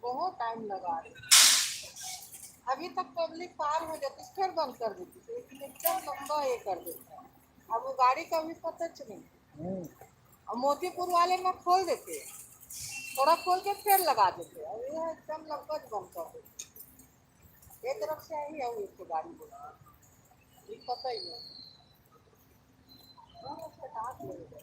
बहुत टाइम लगा रही। अभी तक पब्लिक पार हो जाती फिर बंद कर देती थी, लेकिन एकदम लंबा ये कर देता है। अब वो गाड़ी का भी पता नहीं। और मोतीपुर वाले में खोल देते, थोड़ा खोल के फिर लगा देते, और ये एकदम लंबा बंद कर देते। एक तरफ से आई है वो इसको गाड़ी बोलती, ये पता ही नहीं। हाँ, उसके हाथ ले लेते।